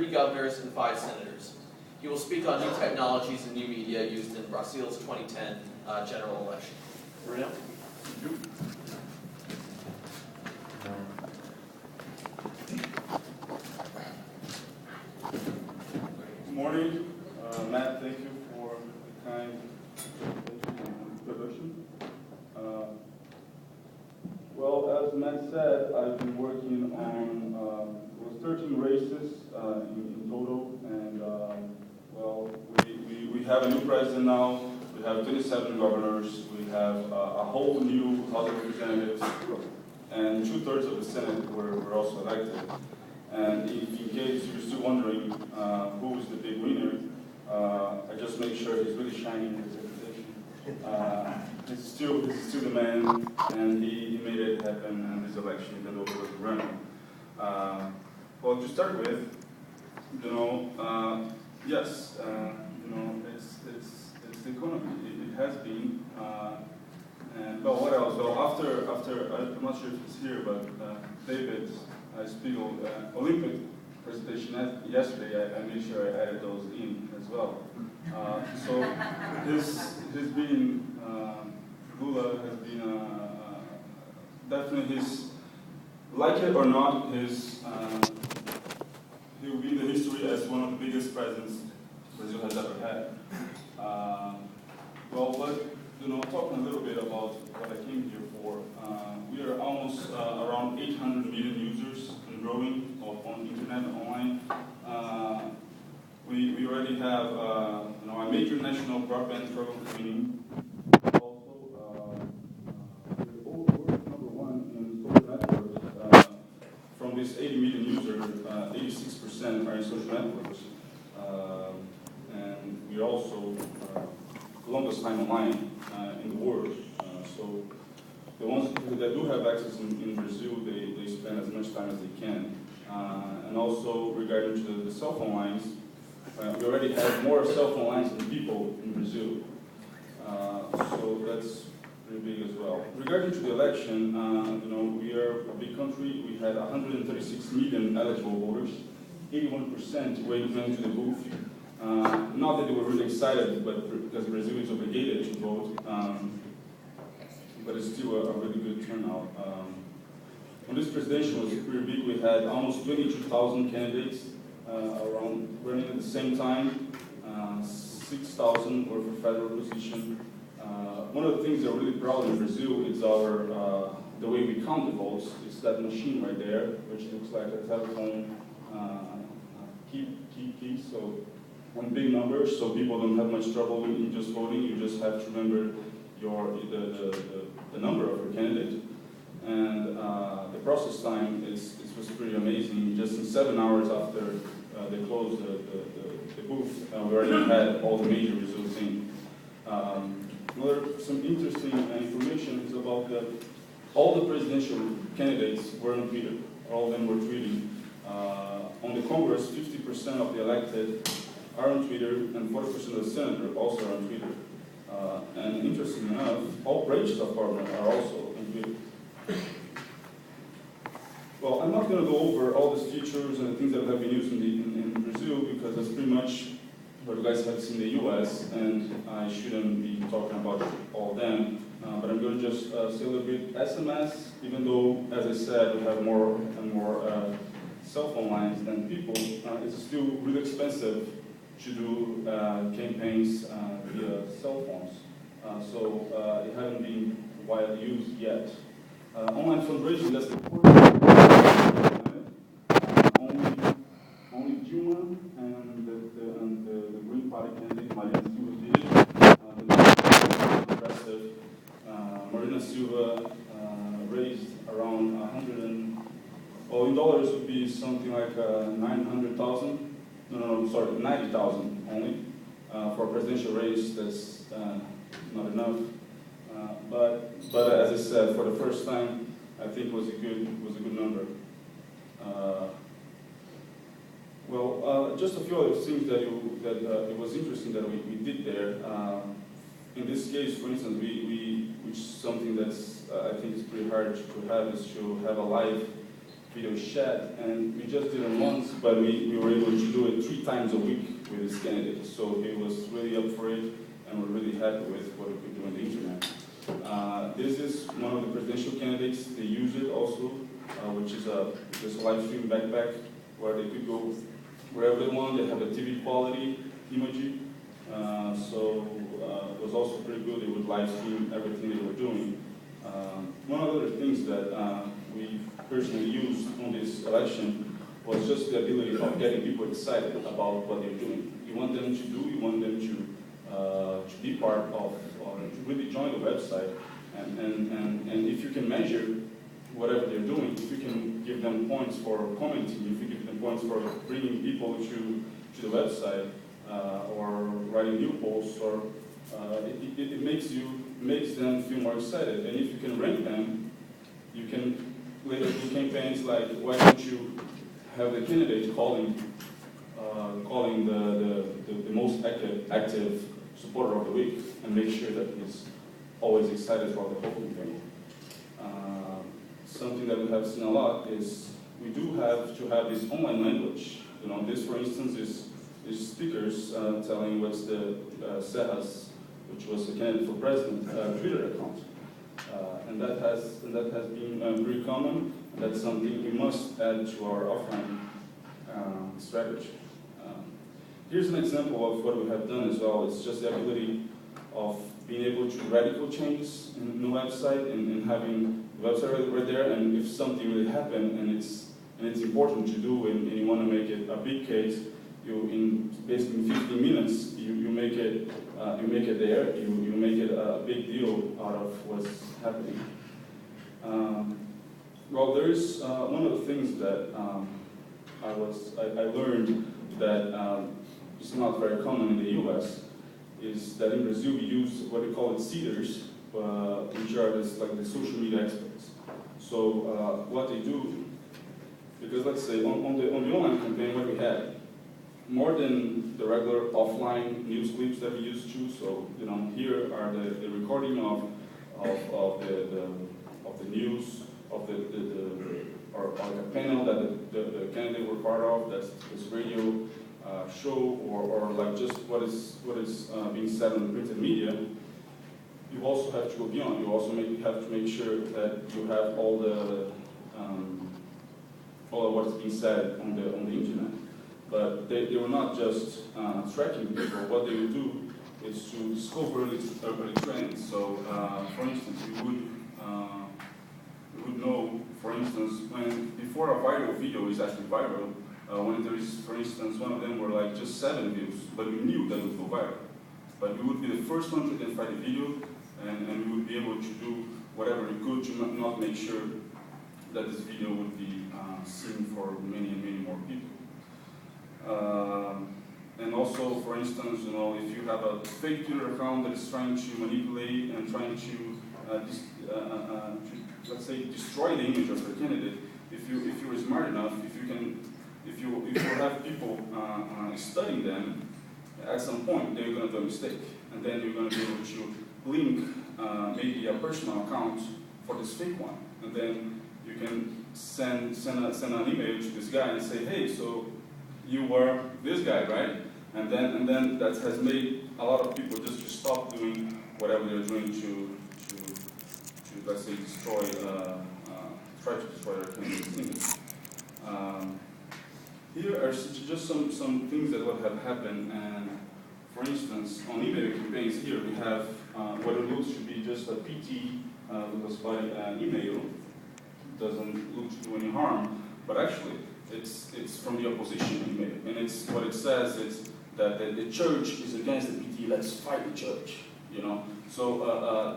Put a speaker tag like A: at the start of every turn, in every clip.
A: 3 governors and 5 senators. He will speak on new technologies and new media used in Brazil's 2010 general election. Bruno?
B: Good morning. Matt, thank you for the kind introduction. Well, as Matt said, I've been working on 13 races in total, and well, we have a new president now. We have 27 governors. We have a whole new House of Representatives, and 2/3 of the Senate were also elected. And if in case you're still wondering who is the big winner, I just make sure he's really shining in his reputation. He's still the man, and he made it happen in this election, even though he wasn't running. Well, to start with, yes, it's the economy. It has been. And well, what else? Well, after I'm not sure if it's here, but David Spiegel Olympic presentation yesterday, I made sure I added those in as well. So his being Lula has been definitely his, like it or not, his he will be in the history as one of the biggest presidents Brazil has ever had. Well, but talking a little bit about what I came here for, we are almost around 800 million users and growing on internet and online. We already have a major national broadband program training. Also, we're number 1 in social networks. From these 80 million users, 86% are in social networks. And we're also longest time online in the world. So the ones that do have access in Brazil, they spend as much time as they can. And also regarding to the cell phone lines, we already have more cell phone lines than people in Brazil. So that's pretty big as well. Regarding to the election, we are a big country. We had 136 million eligible voters. 81% went to the booth. Not that they were really excited, but because Brazil is obligated to vote, but it's still a really good turnout. When this presidential was pretty big, we had almost 22,000 candidates around running at the same time. 6,000 were for federal position. One of the things that we're really proud in Brazil is the way we count the votes. It's that machine right there, which looks like a telephone key. So one big number, so people don't have much trouble in just voting. You just have to remember the number of your candidate. And the process time was pretty amazing. Just in 7 hours after they closed the booth, we already had all the major results in. Some interesting information is about all the presidential candidates were on Twitter. All of them were tweeting. On the Congress, 50% of the elected are on Twitter, and 40% of the senators also are on Twitter. And interestingly enough, all branches of government are also on Twitter. Well, I'm not going to go over all these features and the things that have been used in Brazil, because that's pretty much what you guys have seen in the US, and I shouldn't be talking about all of them. But I'm going to just say a little bit SMS, even though, as I said, we have more and more cell phone lines than people. It's still really expensive to do campaigns via cell phones. So it hasn't been widely used yet. Online fundraising, that's important. Only Dilma and the Green Party candidate, Marina Silva, did it. Impressive. Marina Silva raised around 100 well, in dollars would be something like 900,000. No, sorry, 90,000 only. For a presidential race, that's not enough. But as I said, for the first time, I think it was a good number. Just a few other things that it was interesting that we did there. In this case, for instance, which is something that's I think is pretty hard to have, is to have a live video chat, and we just did it once, but we were able to do it 3 times a week with this candidate. So he was really up for it, and we're really happy with what we could do on the internet. This is one of the presidential candidates. They use it also, which is just a live stream backpack where they could go wherever they want. They have a TV quality emoji. So it was also pretty good. They would live stream everything they were doing. One of the other things that we personally used on this election was just the ability of getting people excited about what they're doing. You want them to do, you want them to be part of, or to really join the website, and if you can measure whatever they're doing, if you can give them points for commenting, if you give them points for bringing people to the website, or writing new posts, or it makes them feel more excited. And if you can rank them, you can later do campaigns like, why don't you have the candidate calling the most active supporter of the week, and make sure that he's always excited for the whole campaign. Something that we have seen a lot is we do have to have this online language. You know, this, for instance, is stickers telling what's the Serra's, which was the candidate for president, Twitter account, and that has been pretty common. That's something we must add to our offline strategy. Here's an example of what we have done as well. It's just the ability of being able to do radical changes in the website and having the website right there. And if something really happened and it's important to do, and you want to make it a big case, basically in 15 minutes you make it there. You make it a big deal out of what's happening. Well, there is one of the things that I learned that is not very common in the U.S. is that in Brazil we use what we call it seeders, which are like the social media experts. So what they do, because let's say on the online campaign what we had, more than the regular offline news clips that we used to. So here are the recording of the news of or a panel that the candidate were part of. That's this radio show, or like just what is being said on the printed media. You also have to go beyond. You also have to make sure that you have all of what is being said on the internet. But they were not just tracking people. What they would do is to discover early trends. So, for instance, you would know, for instance, before a viral video is actually viral, when there is, for instance, one of them were like just 7 views, but we knew that it would go viral. But we would be the first one to identify the video, and we would be able to do whatever we could to not make sure that this video would be seen for many and many more people. And also, for instance, if you have a fake Twitter account that is trying to manipulate and trying to let's say, destroy the image of the candidate, if you're smart enough, if you have people studying them, at some point they're going to do a mistake, and then you're going to be able to link maybe a personal account for this fake one, and then you can send an email to this guy and say, hey, so you were this guy, right? And then that has made a lot of people just to stop doing whatever they're doing to let's say try to destroy their candidate's image. Here are just some things that would have happened. And for instance, on email campaigns here we have what it looks to be just a PT Lucas Body email. Doesn't look to do any harm, but actually it's from the opposition email, and it's what it says is that the church is against the PT. Let's fight the church. So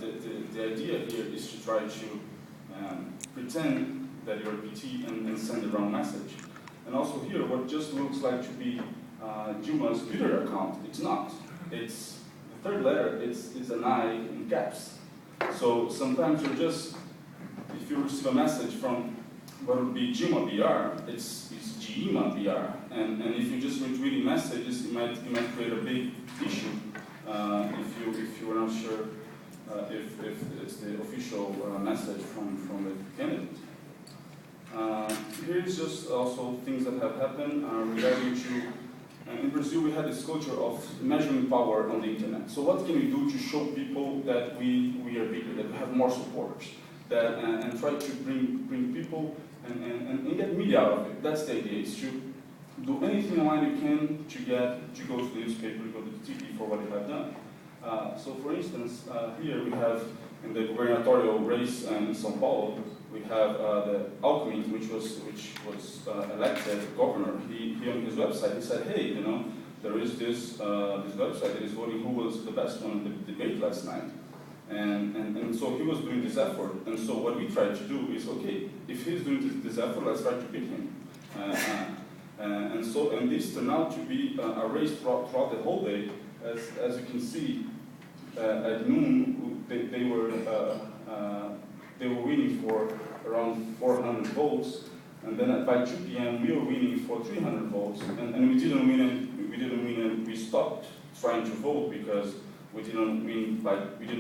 B: the idea here is to try to pretend that you're a PT and send the wrong message. And also here, what just looks like to be Dilma's Twitter account, it's not. It's the third letter. It's an I in caps. So sometimes if you receive a message from what would be Dilma BR, it's Dilma BR, and if you just retweeting messages, it might create a big issue if you are not sure if it's the official message from the candidate. Here's just also things that have happened regarding to, in Brazil we had this culture of measuring power on the internet. So what can we do to show people that we are bigger, that we have more supporters, that, and try to bring people and get media out of it. That's the idea, is to do anything online you can to go to the newspaper, go to the TV for what you have done. So for instance, here we have in the gubernatorial race in São Paulo, we have the Alckmin, which was elected governor. He on his website, he said, hey, you know, there is this website that is voting who was the best one in the debate last night. And so he was doing this effort. And so what we tried to do is, okay, if he's doing this effort, let's try to beat him. And this turned out to be a race throughout the whole day. As you can see, at noon, they were winning for around 400 votes, and then by 2 p.m. we were winning for 300 votes, and we didn't win, and we stopped trying to vote because we didn't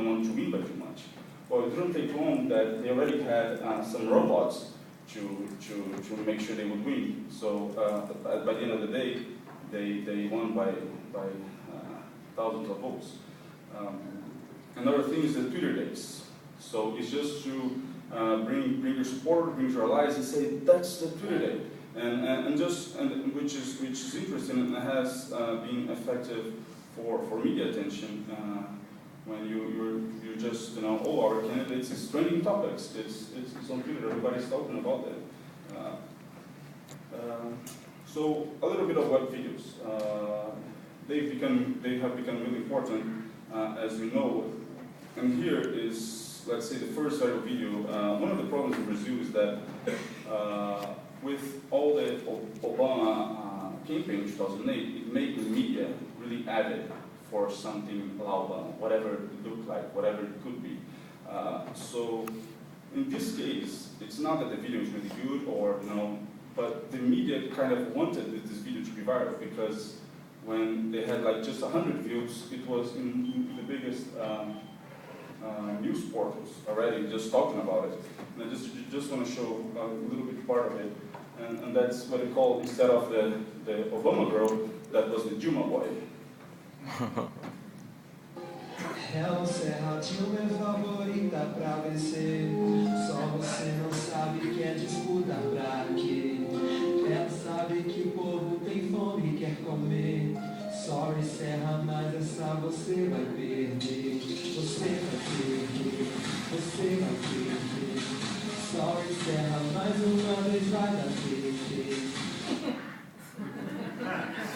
B: want to win by too much. Well, it didn't take long that they already had some robots to make sure they would win. So by the end of the day, they won by thousands of votes. Another thing is the Twitter days. So it's just to bring your support, bring your allies, and say that's the Twitter day, which is interesting and has been effective for media attention. When you're just, you know, all our candidates, it's trending topics. It's on Twitter. Everybody's talking about it. So a little bit of web videos. They have become really important, as we know. And here is, let's say, the first viral video. One of the problems in Brazil is that with all the Obama campaign in 2008, it made the media really added for something loud, whatever it looked like, whatever it could be. So in this case, it's not that the video is really good or, you know, but the media kind of wanted this video to be viral because when they had like just 100 views, it was in the biggest news portals already, just talking about it. And I just want to show a little bit part of it. And that's what they call, instead of the Obama girl, that was the Dilma boy.
C: Ela serra Dilma é favorita pra vencer. Só você não sabe que é disputa pra quê. Ela sabe que o povo tem fome e quer comer. Sorry, Serra, mas essa você vai perder. Você vai perder. Você vai perder. Sorry, Serra, mais uma vez vai dar perder.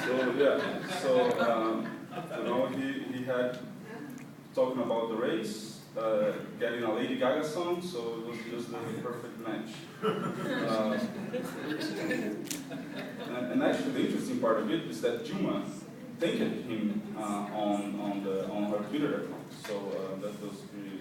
B: So yeah, you know, he had talking about the race, getting a Lady Gaga song, so it was just the perfect match. And actually, the interesting part of it is that Dilma thanked him on her Twitter account. So that was really